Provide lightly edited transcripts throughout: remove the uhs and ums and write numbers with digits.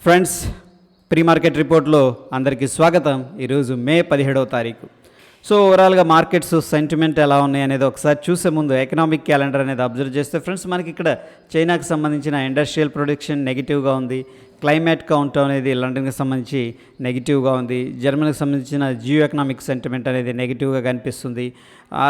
Friends, pre market రిపోర్ట్లో అందరికీ స్వాగతం. ఈరోజు మే 17వ తారీఖు. సో ఓవరాల్గా మార్కెట్స్ సెంటిమెంట్ ఎలా ఉన్నాయి అనేది ఒకసారి చూసే ముందు ఎకనామిక్ క్యాలెండర్ అనేది అబ్జర్వ్ చేస్తే ఫ్రెండ్స్, మనకి ఇక్కడ చైనాకి సంబంధించిన ఇండస్ట్రియల్ ప్రొడక్షన్ నెగిటివ్గా ఉంది. క్లైమేట్ కౌంట్ అనేది లండన్కి సంబంధించి నెగిటివ్గా ఉంది. జర్మనీకి సంబంధించిన జియో ఎకనామిక్ సెంటిమెంట్ అనేది నెగిటివ్గా కనిపిస్తుంది.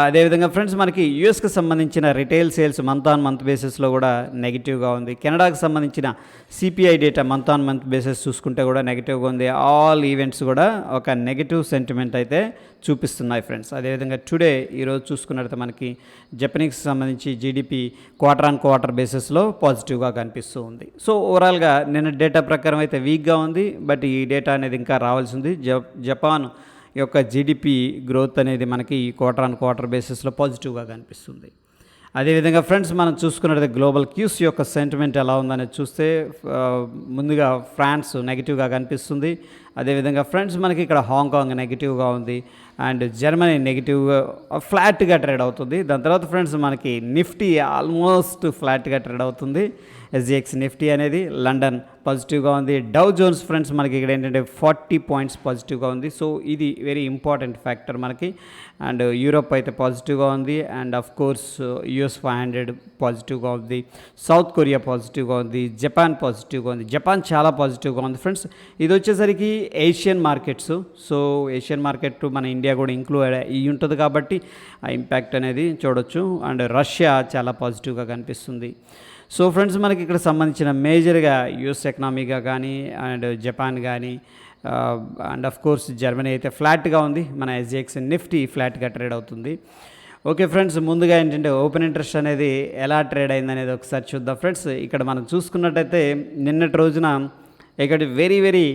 అదేవిధంగా ఫ్రెండ్స్, మనకి యూఎస్కి సంబంధించిన retail sales month on month బేసిస్లో కూడా నెగిటివ్గా ఉంది. కెనడాకి సంబంధించిన CPI data month on month basis చూసుకుంటే కూడా నెగిటివ్గా ఉంది. ఆల్ ఈవెంట్స్ కూడా ఒక నెగిటివ్ సెంటిమెంట్ అయితే చూపిస్తున్నాయి ఫ్రెండ్స్. అదేవిధంగా టుడే ఈరోజు చూసుకున్నట్లయితే మనకి జపనీస్కి సంబంధించి జీడిపి క్వార్టర్ ఆన్ క్వార్టర్ బేసిస్లో పాజిటివ్గా కనిపిస్తూ ఉంది. సో ఓవరాల్గా నిన్న డేటా ప్రకారం అయితే వీక్గా ఉంది. బట్ ఈ డేటా అనేది ఇంకా రావాల్సి ఉంది. జపాన్ యొక్క జీడిపి గ్రోత్ అనేది మనకి క్వార్టర్ ఆన్ క్వార్టర్ బేసిస్లో పాజిటివ్గా కనిపిస్తుంది. అదేవిధంగా ఫ్రెండ్స్, మనం చూసుకున్నట్లయితే గ్లోబల్ క్యూస్ యొక్క సెంటిమెంట్ ఎలా ఉందనేది చూస్తే ముందుగా ఫ్రాన్స్ నెగిటివ్గా కనిపిస్తుంది. అదేవిధంగా ఫ్రెండ్స్, మనకి ఇక్కడ హాంకాంగ్ నెగిటివ్గా ఉంది అండ్ జర్మనీ నెగిటివ్గా ఫ్లాట్గా ట్రేడ్ అవుతుంది. దాని తర్వాత ఫ్రెండ్స్, మనకి నిఫ్టీ ఆల్మోస్ట్ ఫ్లాట్గా ట్రేడ్ అవుతుంది. ఎస్జిఎక్స్ నిఫ్టీ అనేది లండన్ పాజిటివ్గా ఉంది. డౌ జోన్స్ ఫ్రెండ్స్ మనకి ఇక్కడ ఏంటంటే 40 పాయింట్స్ పాజిటివ్గా ఉంది. సో ఇది వెరీ ఇంపార్టెంట్ ఫ్యాక్టర్ మనకి. అండ్ యూరోప్ అయితే పాజిటివ్గా ఉంది. అండ్ ఆఫ్ కోర్స్ యుఎస్ 500 పాజిటివ్గా ఉంది. సౌత్ కొరియా పాజిటివ్గా ఉంది. జపాన్ పాజిటివ్గా ఉంది. జపాన్ చాలా పాజిటివ్గా ఉంది ఫ్రెండ్స్. ఇది వచ్చేసరికి Asian markets. So Asian market మన ఇండియా కూడా ఇంక్లూడ్ అయ్యి ఉంటుంది కాబట్టి ఆ ఇంపాక్ట్ అనేది చూడొచ్చు. అండ్ రష్యా చాలా పాజిటివ్గా కనిపిస్తుంది. సో ఫ్రెండ్స్, మనకి ఇక్కడ సంబంధించిన మేజర్గా యూఎస్ ఎకనామీగా కానీ అండ్ జపాన్ కానీ అండ్ ఆఫ్ కోర్స్ జర్మనీ అయితే ఫ్లాట్గా ఉంది. మన ఎస్జిఎక్స్ నిఫ్టీ ఫ్లాట్గా ట్రేడ్ అవుతుంది. ఓకే ఫ్రెండ్స్, ముందుగా ఏంటంటే ఓపెన్ ఇంట్రెస్ట్ అనేది ఎలా ట్రేడ్ అయింది అనేది ఒకసారి చూద్దాం ఫ్రెండ్స్. ఇక్కడ మనం చూసుకున్నట్టయితే నిన్నటి రోజున ఇక్కడ వెరీ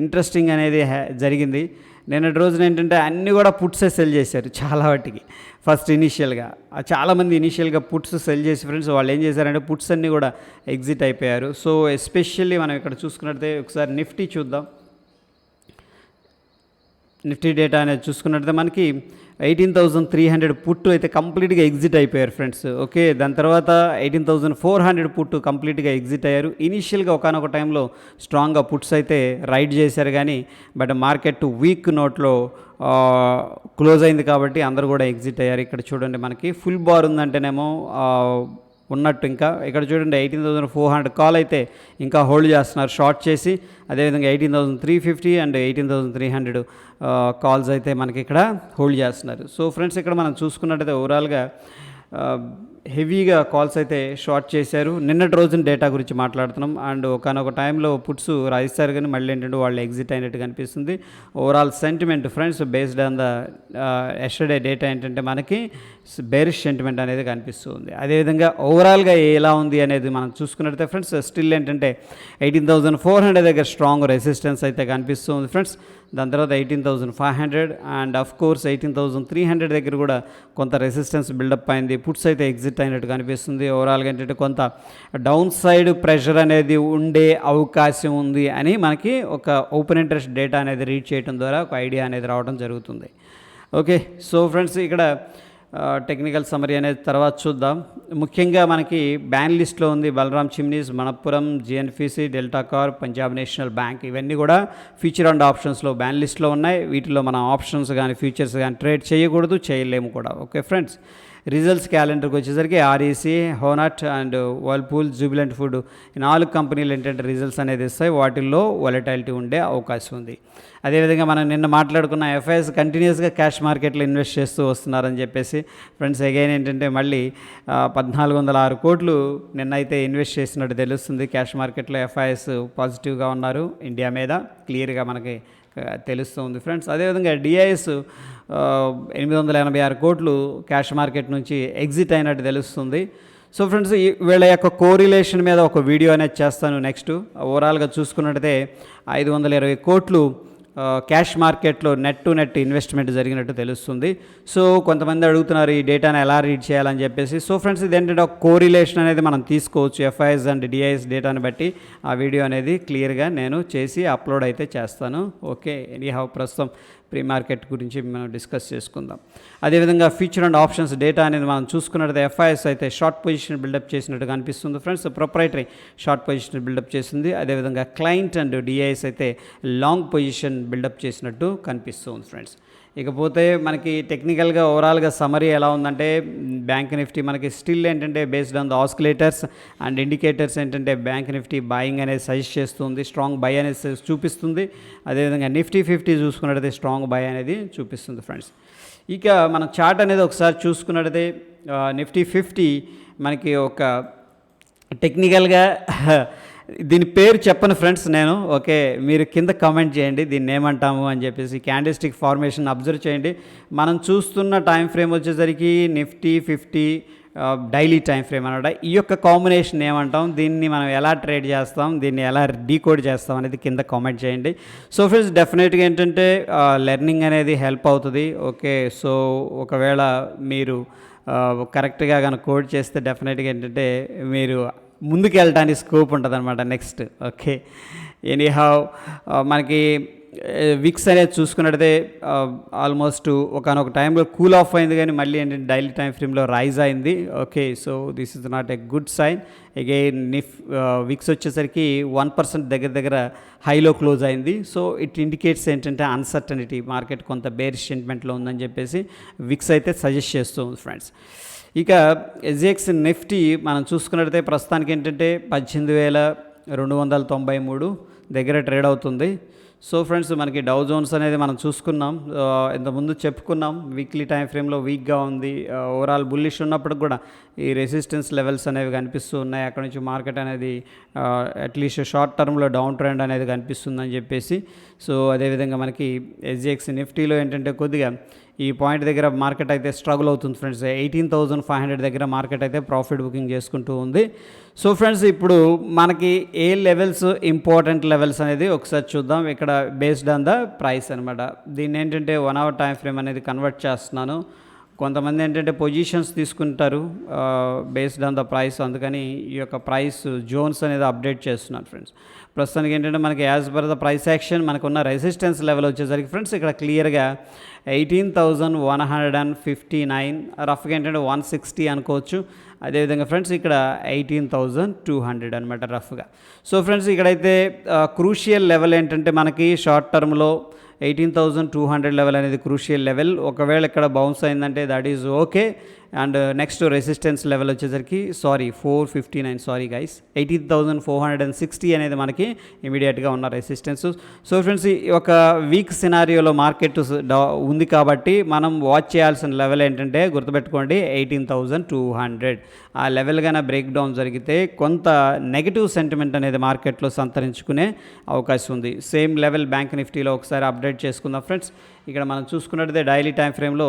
ఇంట్రెస్టింగ్ అనేది జరిగింది. నిన్నటి రోజున ఏంటంటే అన్నీ కూడా పుట్సే సెల్ చేశారు చాలా వాటికి. ఫస్ట్ ఇనీషియల్గా చాలామంది ఇనీషియల్గా పుట్స్ సెల్ చేసి ఫ్రెండ్స్ వాళ్ళు ఏం చేశారంటే పుట్స్ అన్నీ కూడా ఎగ్జిట్ అయిపోయారు. సో ఎస్పెషల్లీ మనం ఇక్కడ చూసుకున్నట్లయితే ఒకసారి నిఫ్టీ చూద్దాం. నిఫ్టీ డేటా అనేది చూసుకున్నట్లయితే మనకి 18,300 పుట్టు అయితే కంప్లీట్గా ఎగ్జిట్ అయిపోయారు ఫ్రెండ్స్. ఓకే, దాని తర్వాత 18,400 పుట్టు కంప్లీట్గా ఎగ్జిట్ అయ్యారు. ఇనీషియల్గా ఒకనొక టైంలో స్ట్రాంగ్గా పుట్స్ అయితే రైడ్ చేశారు కానీ బట్ మార్కెట్ వీక్ నోట్లో క్లోజ్ అయింది కాబట్టి అందరూ కూడా ఎగ్జిట్ అయ్యారు. ఇక్కడ చూడండి, మనకి ఫుల్ బార్ ఉందంటేనేమో ఉన్నట్టు. ఇంకా ఇక్కడ చూడండి 18,400 కాల్ అయితే ఇంకా హోల్డ్ చేస్తున్నారు షార్ట్ చేసి. అదేవిధంగా 18,350 అండ్ 18,300 కాల్స్ అయితే మనకి ఇక్కడ హోల్డ్ చేస్తున్నారు. సో ఫ్రెండ్స్, ఇక్కడ మనం చూసుకున్నట్టయితే ఓవరాల్గా హెవీగా కాల్స్ అయితే షార్ట్ చేశారు. నిన్నటి రోజున డేటా గురించి మాట్లాడుతున్నాం. అండ్ ఒకనొక టైంలో పుట్స్ రాయిస్తారు కానీ మళ్ళీ ఏంటంటే వాళ్ళు ఎగ్జిట్ అయినట్టు కనిపిస్తుంది. Overall sentiment friends based on the yesterday data ఏంటంటే మనకి బేరిష్ సెంటిమెంట్ అనేది కనిపిస్తుంది. అదేవిధంగా ఓవరాల్గా ఎలా ఉంది అనేది మనం చూసుకున్నట్టయితే ఫ్రెండ్స్ స్టిల్ ఏంటంటే 18,400 దగ్గర స్ట్రాంగ్ రెసిస్టెన్స్ అయితే కనిపిస్తుంది ఫ్రెండ్స్. దాని తర్వాత 18,500 అండ్ ఆఫ్ కోర్స్ 18,300 దగ్గర కూడా కొంత రెసిస్టెన్స్ బిల్డప్ అయింది. పుట్స్ అయితే ఎగ్జిట్ అయినట్టు కనిపిస్తుంది. ఓవరాల్గా ఏంటంటే కొంత డౌన్ సైడ్ ప్రెషర్ అనేది ఉండే అవకాశం ఉంది అని మనకి ఒక ఓపెన్ ఇంట్రెస్ట్ డేటా అనేది రీడ్ చేయడం ద్వారా ఒక ఐడియా అనేది రావడం జరుగుతుంది. ఓకే, సో ఫ్రెండ్స్, ఇక్కడ టెక్నికల్ సమరీ అనేది తర్వాత చూద్దాం. ముఖ్యంగా మనకి బ్యాన్ లిస్ట్లో ఉంది బలరామ్ చిమ్నీస్, Manappuram, GNFC, Delta Corp, Punjab National Bank. ఇవన్నీ కూడా ఫ్యూచర్ అండ్ ఆప్షన్స్లో బ్యాన్ లిస్ట్లో ఉన్నాయి. వీటిలో మనం ఆప్షన్స్ కానీ ఫ్యూచర్స్ కానీ ట్రేడ్ చేయకూడదు, చేయలేము కూడా. ఓకే ఫ్రెండ్స్, రిజల్ట్స్ క్యాలెండర్కి వచ్చేసరికి ఆర్ఈసీ, హోనట్ అండ్ వర్ల్పూల్, జూబిలెంట్ ఫుడ్ ఈ 4 కంపెనీలు ఏంటంటే రిజల్ట్స్ అనేది ఇస్తాయి. వాటిల్లో వాలటాలిటీ ఉండే అవకాశం ఉంది. అదేవిధంగా మనం నిన్న మాట్లాడుకున్న ఎఫ్ఐఎస్ కంటిన్యూస్గా క్యాష్ మార్కెట్లో ఇన్వెస్ట్ చేస్తూ వస్తున్నారని చెప్పేసి ఫ్రెండ్స్ అగైన్ ఏంటంటే మళ్ళీ 1,406 కోట్లు నిన్నైతే ఇన్వెస్ట్ చేసినట్టు తెలుస్తుంది. క్యాష్ మార్కెట్లో ఎఫ్ఐఎస్ పాజిటివ్గా ఉన్నారు ఇండియా మీద క్లియర్గా మనకి తెలుస్తుంది ఫ్రెండ్స్. అదేవిధంగా డిఐఎస్ 886 కోట్లు క్యాష్ మార్కెట్ నుంచి ఎగ్జిట్ అయినట్టు తెలుస్తుంది. సో ఫ్రెండ్స్, వీళ్ళ యొక్క కోరిలేషన్ మీద ఒక వీడియో అనేది చేస్తాను నెక్స్ట్. ఓవరాల్గా చూసుకున్నట్టయితే 520 కోట్లు క్యాష్ మార్కెట్లో నెట్ టు నెట్ ఇన్వెస్ట్మెంట్ జరిగినట్టు తెలుస్తుంది. సో కొంతమంది అడుగుతున్నారు ఈ డేటాను ఎలా రీడ్ చేయాలని చెప్పేసి. సో ఫ్రెండ్స్, ఇదేంటంటే ఒక కోరిలేషన్ అనేది మనం తీసుకోవచ్చు ఎఫ్ఐఎస్ అండ్ డిఐఎస్ డేటాను బట్టి. ఆ వీడియో అనేది క్లియర్గా నేను చేసి అప్లోడ్ అయితే చేస్తాను. ఓకే, ఎనీహౌ ప్రస్తుతం ప్రీ మార్కెట్ గురించి మనం డిస్కస్ చేసుకుందాం. అదేవిధంగా ఫ్యూచర్ అండ్ ఆప్షన్స్ డేటా అనేది మనం చూసుకున్నట్లయితే ఎఫ్ఐఎస్ అయితే షార్ట్ పొజిషన్ బిల్డప్ చేసినట్టుగా అనిపిస్తుంది friends. Proprietary short position buildup చేసింది. అదేవిధంగా క్లయింట్ అండ్ డిఐఎస్ అయితే లాంగ్ పొజిషన్ బిల్డప్ చేసినట్టు కనిపిస్తుంది ఫ్రెండ్స్. ఇకపోతే మనకి టెక్నికల్గా ఓవరాల్గా సమరీ ఎలా ఉందంటే బ్యాంక్ నిఫ్టీ మనకి స్టిల్ ఏంటంటే based on the oscillators and indicators ఏంటంటే బ్యాంక్ నిఫ్టీ బయింగ్ అనేది సజెస్ట్ చేస్తుంది, స్ట్రాంగ్ బై అనేది చూపిస్తుంది. అదేవిధంగా నిఫ్టీ 50 చూసుకున్నట్టయితే స్ట్రాంగ్ బై అనేది చూపిస్తుంది ఫ్రెండ్స్. ఇక మనం చార్ట్ అనేది ఒకసారి చూసుకున్నట్టయితే నిఫ్టీ 50 మనకి ఒక టెక్నికల్గా దీని పేరు చెప్పను ఫ్రెండ్స్ నేను, ఓకే మీరు కింద కామెంట్ చేయండి దీన్ని ఏమంటాము అని చెప్పేసి. క్యాండిల్స్టిక్ ఫార్మేషన్ అబ్జర్వ్ చేయండి. మనం చూస్తున్న టైం ఫ్రేమ్ వచ్చేసరికి నిఫ్టీ 50 డైలీ టైం ఫ్రేమ్ అనమాట. ఈ యొక్క కాంబినేషన్ ఏమంటాం, దీన్ని మనం ఎలా ట్రేడ్ చేస్తాం, దీన్ని ఎలా డీకోడ్ చేస్తాం అనేది కింద కామెంట్ చేయండి. సో ఫ్రెండ్స్ డెఫినెట్గా ఏంటంటే లెర్నింగ్ అనేది హెల్ప్ అవుతుంది. ఓకే, సో ఒకవేళ మీరు కరెక్ట్గా కనుక కోడ్ చేస్తే డెఫినెట్గా ఏంటంటే మీరు ముందుకు వెళ్ళడానికి స్కోప్ ఉంటుంది అనమాట నెక్స్ట్. ఓకే, ఎనీహౌ మనకి విక్స్ అనేది చూసుకున్నట్టయితే ఆల్మోస్ట్ ఒకనొక టైంలో కూల్ ఆఫ్ అయింది, కానీ మళ్ళీ ఏంటంటే డైలీ టైం ఫ్రేమ్లో రైజ్ అయింది. Okay, so this is not a good sign. Again VIX వచ్చేసరికి 1% దగ్గర హైలో క్లోజ్ అయింది. సో ఇట్ ఇండికేట్స్ ఏంటంటే అన్సర్టనిటీ, మార్కెట్ కొంత బేరిష్ సెంటిమెంట్లో ఉందని చెప్పేసి విక్స్ అయితే సజెస్ట్ చేస్తుంది ఫ్రెండ్స్. ఇక ఎస్జిఎక్స్ నిఫ్టీ మనం చూసుకున్నట్టయితే ప్రస్తుతానికి ఏంటంటే 18,293 దగ్గర ట్రేడ్ అవుతుంది. సో ఫ్రెండ్స్ మనకి డౌ జోన్స్ అనేది మనం చూసుకున్నాం, ఇంతకుముందు చెప్పుకున్నాం వీక్లీ టైం ఫ్రేమ్లో వీక్గా ఉంది. ఓవరాల్ బుల్లిష్ ఉన్నప్పుడు కూడా ఈ రెసిస్టెన్స్ లెవెల్స్ అనేవి కనిపిస్తూ ఉన్నాయి. అక్కడ నుంచి మార్కెట్ అనేది అట్లీస్ట్ షార్ట్ టర్మ్లో డౌన్ ట్రెండ్ అనేది కనిపిస్తుందని చెప్పేసి. సో అదేవిధంగా మనకి ఎస్జిఎక్స్ నిఫ్టీలో ఏంటంటే కొద్దిగా ఈ పాయింట్ దగ్గర మార్కెట్ అయితే స్ట్రగుల్ అవుతుంది ఫ్రెండ్స్. 18,500 దగ్గర మార్కెట్ అయితే ప్రాఫిట్ బుకింగ్ చేసుకుంటూ ఉంది. సో ఫ్రెండ్స్ ఇప్పుడు మనకి ఏ లెవెల్స్ ఇంపార్టెంట్ లెవెల్స్ అనేది ఒకసారి చూద్దాం. ఇక్కడ బేస్డ్ ఆన్ ద ప్రైస్ అనమాట. దీన్ని ఏంటంటే 1 అవర్ టైం ఫ్రేమ్ అనేది కన్వర్ట్ చేస్తున్నాను. కొంతమంది ఏంటంటే పొజిషన్స్ తీసుకుంటారు బేస్డ్ ఆన్ ద ప్రైస్, అందుకని ఈ యొక్క ప్రైస్ జోన్స్ అనేది అప్డేట్ చేస్తున్నాను ఫ్రెండ్స్. ప్రస్తుతానికి ఏంటంటే మనకి as per the price action మనకున్న రెసిస్టెన్స్ లెవెల్ వచ్చేసరికి ఫ్రెండ్స్ ఇక్కడ క్లియర్గా 18,159, రఫ్గా ఏంటంటే 160 అనుకోవచ్చు. అదేవిధంగా ఫ్రెండ్స్ ఇక్కడ 18,200 అనమాట రఫ్గా. సో ఫ్రెండ్స్ ఇక్కడైతే క్రూషియల్ లెవెల్ ఏంటంటే మనకి షార్ట్ టర్మ్లో 18,200 లెవెల్ అనేది క్రూషియల్ లెవెల్. ఒకవేళ ఇక్కడ బౌన్స్ అయిందంటే that is okay. And next resistance level వచ్చేసరికి 459, సారీ గైస్, 18,460 అనేది మనకి ఇమీడియట్గా ఉన్న రెసిస్టెన్స్. సో ఫ్రెండ్స్ ఒక వీక్ సినారియోలో మార్కెట్ ఉంది కాబట్టి మనం వాచ్ చేయాల్సిన లెవెల్ ఏంటంటే గుర్తుపెట్టుకోండి 18,200. ఆ లెవెల్ గానే బ్రేక్ డౌన్ జరిగితే కొంత నెగిటివ్ సెంటిమెంట్ అనేది మార్కెట్లో సంతరించుకునే అవకాశం ఉంది. సేమ్ లెవెల్ బ్యాంక్ నిఫ్టీలో ఒకసారి అప్డేట్ చేసుకుందాం ఫ్రెండ్స్. ఇక్కడ మనం చూసుకున్నట్టయితే డైలీ టైం ఫ్రేమ్లో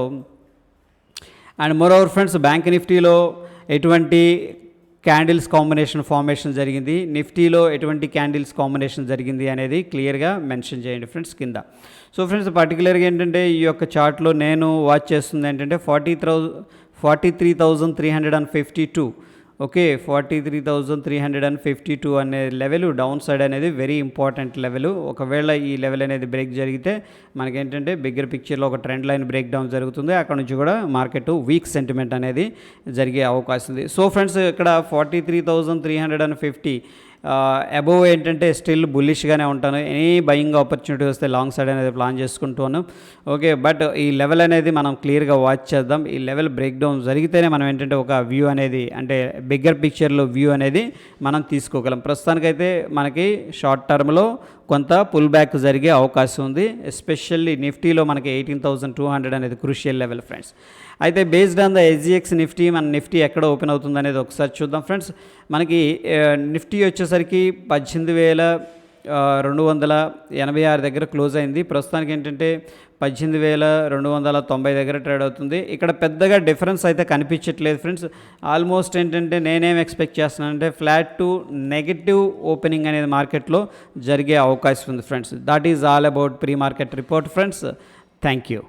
అండ్ మోరోవర్ ఫ్రెండ్స్ బ్యాంక్ నిఫ్టీలో ఎటువంటి క్యాండిల్స్ కాంబినేషన్ ఫార్మేషన్ జరిగింది, నిఫ్టీలో ఎటువంటి క్యాండిల్స్ కాంబినేషన్ జరిగింది అనేది క్లియర్గా మెన్షన్ చేయండి ఫ్రెండ్స్ కింద. సో ఫ్రెండ్స్ పర్టికులర్గా ఏంటంటే ఈ యొక్క చార్ట్లో నేను వాచ్ చేస్తుంది ఏంటంటే 43,352. ఓకే, 43,352 అనే లెవెల్ డౌన్ సైడ్ అనేది వెరీ ఇంపార్టెంట్ లెవెల్. ఒకవేళ ఈ లెవెల్ అనేది బ్రేక్ జరిగితే మనకేంటంటే బిగ్గర్ పిక్చర్లో ఒక ట్రెండ్ లైన్ బ్రేక్ డౌన్ జరుగుతుంది. అక్కడ నుంచి కూడా మార్కెట్ వీక్ సెంటిమెంట్ అనేది జరిగే అవకాశం ఉంది. సో ఫ్రెండ్స్ ఇక్కడ 43,350 అబోవ్ ఏంటంటే స్టిల్ బుల్లిష్గానే ఉంటాను. ఎనీ బయింగ్ ఆపర్చునిటీ వస్తే లాంగ్ సైడ్ అనేది ప్లాన్ చేసుకుంటాను. ఓకే, బట్ ఈ లెవెల్ అనేది మనం క్లియర్గా వాచ్ చేద్దాం. ఈ లెవెల్ బ్రేక్ డౌన్ జరిగితేనే మనం ఏంటంటే ఒక వ్యూ అనేది అంటే బిగ్గర్ పిక్చర్లో వ్యూ అనేది మనం తీసుకోగలం. ప్రస్తుతానికైతే మనకి షార్ట్ టర్మ్లో కొంత పుల్ బ్యాక్ జరిగే అవకాశం ఉంది. ఎస్పెషల్లీ నిఫ్టీలో మనకి 18,200 అనేది క్రూషియల్ లెవెల్ ఫ్రెండ్స్. అయితే based on the SGX Nifty మన నిఫ్టీ ఎక్కడ ఓపెన్ అవుతుంది అనేది ఒకసారి చూద్దాం ఫ్రెండ్స్. మనకి నిఫ్టీ వచ్చేసరికి 18,286 దగ్గర క్లోజ్ అయింది. ప్రస్తుతానికి ఏంటంటే 18,290 దగ్గర ట్రేడ్ అవుతుంది. ఇక్కడ పెద్దగా డిఫరెన్స్ అయితే కనిపించట్లేదు ఫ్రెండ్స్. ఆల్మోస్ట్ ఏంటంటే నేనేం ఎక్స్పెక్ట్ చేస్తున్నానంటే ఫ్లాట్ టు నెగిటివ్ ఓపెనింగ్ అనేది మార్కెట్లో జరిగే అవకాశం ఉంది friends. That is all about pre market report friends. Thank you.